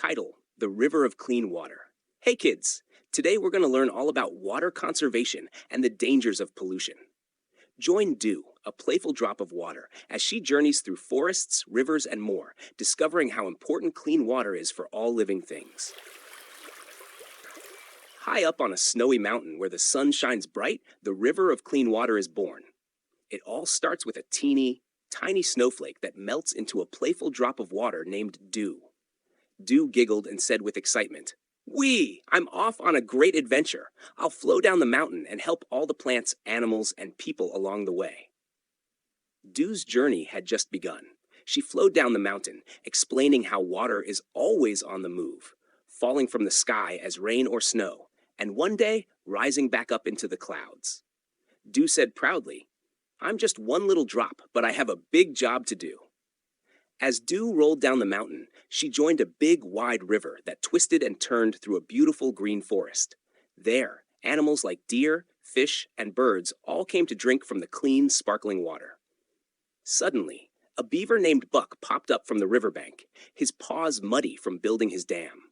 Title: The River of Clean Water. Hey kids, today we're going to learn all about water conservation and the dangers of pollution. Join Dew, a playful drop of water, as she journeys through forests, rivers, and more, discovering how important clean water is for all living things. High up on a snowy mountain where the sun shines bright, the river of clean water is born. It all starts with a tiny snowflake that melts into a playful drop of water named Dew. Dew giggled and said with excitement, "Whee! I'm off on a great adventure. I'll flow down the mountain and help all the plants, animals, and people along the way." Dew's journey had just begun. She flowed down the mountain, explaining how water is always on the move, falling from the sky as rain or snow, and one day rising back up into the clouds. Dew said proudly, "I'm just one little drop, but I have a big job to do." As Dew rolled down the mountain, she joined a big, wide river that twisted and turned through a beautiful green forest. There, animals like deer, fish, and birds all came to drink from the clean, sparkling water. Suddenly, a beaver named Buck popped up from the riverbank, his paws muddy from building his dam.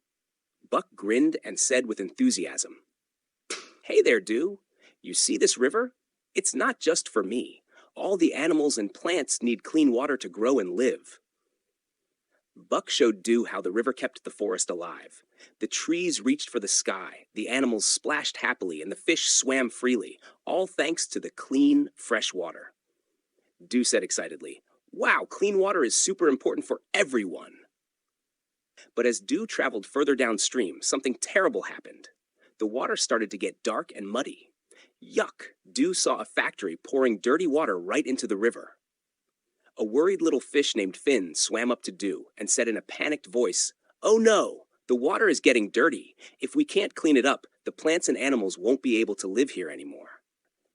Buck grinned and said with enthusiasm, "Hey there, Dew. You see this river? It's not just for me. All the animals and plants need clean water to grow and live." Buck showed Dew how the river kept the forest alive. The trees reached for the sky, the animals splashed happily, and the fish swam freely, all thanks to the clean, fresh water. Dew said excitedly, "Wow, clean water is super important for everyone." But as Dew traveled further downstream, something terrible happened. The water started to get dark and muddy. Yuck! Dew saw a factory pouring dirty water right into the river. A worried little fish named Finn swam up to Dew and said in a panicked voice, "Oh no, the water is getting dirty. If we can't clean it up, the plants and animals won't be able to live here anymore."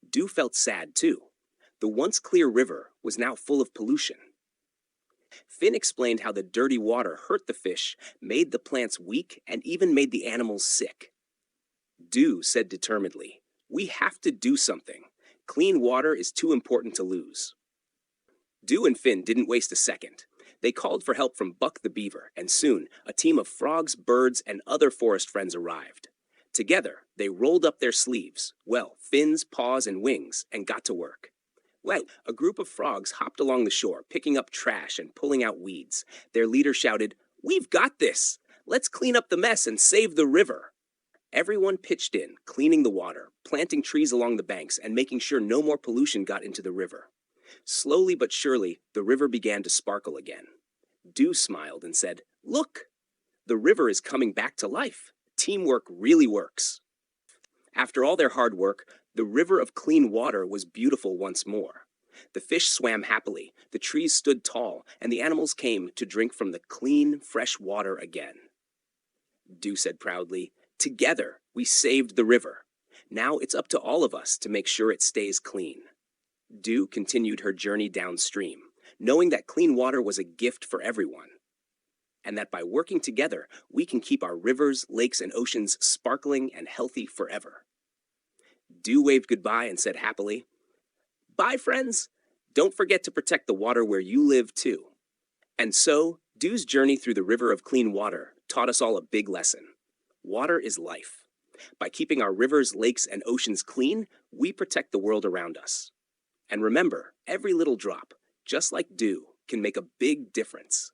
Dew felt sad too. The once clear river was now full of pollution. Finn explained how the dirty water hurt the fish, made the plants weak, and even made the animals sick. Dew said determinedly, "We have to do something. Clean water is too important to lose." Dew and Finn didn't waste a second. They called for help from Buck the Beaver, and soon a team of frogs, birds, and other forest friends arrived. Together, they rolled up their sleeves, well, fins, paws, and wings, and got to work. Well, a group of frogs hopped along the shore, picking up trash and pulling out weeds. Their leader shouted, "We've got this! Let's clean up the mess and save the river!" Everyone pitched in, cleaning the water, planting trees along the banks, and making sure no more pollution got into the river. Slowly but surely, the river began to sparkle again. Dew smiled and said, "Look! The river is coming back to life. Teamwork really works." After all their hard work, the river of clean water was beautiful once more. The fish swam happily, the trees stood tall, and the animals came to drink from the clean, fresh water again. Dew said proudly, "Together, we saved the river. Now it's up to all of us to make sure it stays clean." Dew continued her journey downstream, knowing that clean water was a gift for everyone, and that by working together, we can keep our rivers, lakes, and oceans sparkling and healthy forever. Dew waved goodbye and said happily, "Bye, friends. Don't forget to protect the water where you live, too." And so, Dew's journey through the river of clean water taught us all a big lesson. Water is life. By keeping our rivers, lakes, and oceans clean, we protect the world around us. And remember, every little drop, just like Dew, can make a big difference.